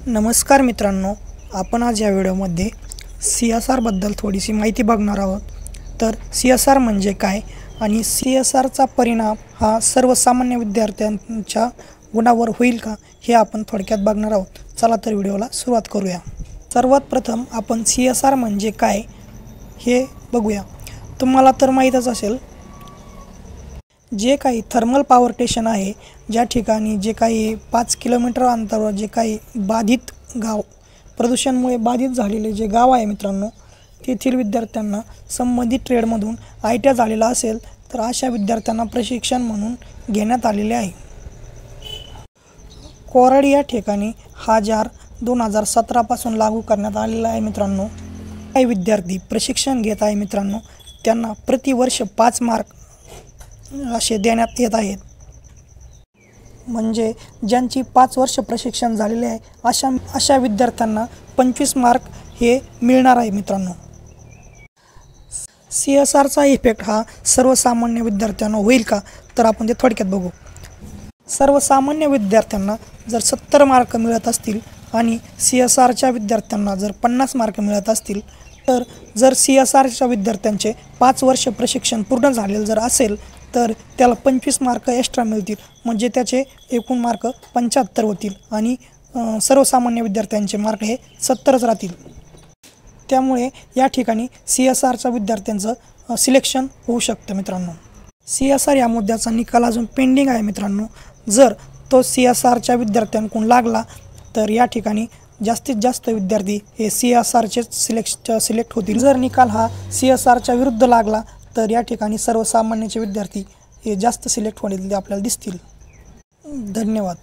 नमस्कार मित्रांनो, आपण आज या व्हिडिओमध्ये CSR बद्दल थोडीशी माहिती बघणार आहोत। तर CSR म्हणजे काय आणि CSRचा परिणाम हा सर्वसामान्य विद्यार्थ्यांच्या गुणावर होईल का हे आपण थोडक्यात बघणार आहोत। चला तर व्हिडिओला सुरुवात करूया। सर्वात प्रथम आपण CSR म्हणजे काय हे बघूया। तुम्हाला तर माहीतच असेल, जे काही थर्मल पॉवर स्टेशन आहे, ज्या ठिकाणी जे काही 5 किलोमीटर अंतरावर जे काही बाधित गाव, प्रदूषणामुळे बाधित झालेले जे गाव आहे मित्रांनो, तेथील विद्यार्थ्यांना संबंधित ट्रेडमधून ITI झालेला असेल तर अशा विद्यार्थ्यांना प्रशिक्षण म्हणून घेण्यात आलेले आहे। कोराड या ठिकाणी हा 2017 पासून लागू करण्यात आलेला आहे मित्रांनो। काही विद्यार्थी प्रशिक्षण घेत आहे मित्रांनो, त्यांना प्रतिवर्ष 5 मार्क असे देण्यात येत आहेत। म्हणजे ज्यांची 5 वर्ष प्रशिक्षण झालेले आहे अशा विद्यार्थ्यांना 25 मार्क हे मिळणार आहे मित्रांनो। CSRचा इफेक्ट हा सर्वसामान्य विद्यार्थ्यांना होईल का, तर आपण ते थोडक्यात बघू। सर्वसामान्य विद्यार्थ्यांना जर 70 मार्क मिळत असतील आणि CSRच्या विद्यार्थ्यांना जर 50 मार्क मिळत असतील, तर जर CSRच्या विद्यार्थ्यांचे 5 वर्ष प्रशिक्षण पूर्ण झालेलं जर असेल तर त्याला 25 मार्क एक्स्ट्रा मिळतील, म्हणजे त्याचे एकूण मार्क 75 होतील आणि सर्वसामान्य विद्यार्थ्यांचे मार्क हे 70च राहतील। त्यामुळे या ठिकाणी CSRच्या विद्यार्थ्यांचं सिलेक्शन होऊ शकतं मित्रांनो। CSR या मुद्द्याचा निकाल अजून पेंडिंग आहे मित्रांनो। जर तो CSRच्या विद्यार्थ्यांकडून लागला तर या ठिकाणी जास्तीत जास्त विद्यार्थी हे CSRचे सिलेक्ट होतील। जर निकाल हा CSRच्या विरुद्ध लागला तर या ठिकाणी सर्वसामान्याचे विद्यार्थी हे जास्त सिलेक्ट होण्यात आपल्याला दिसतील। धन्यवाद।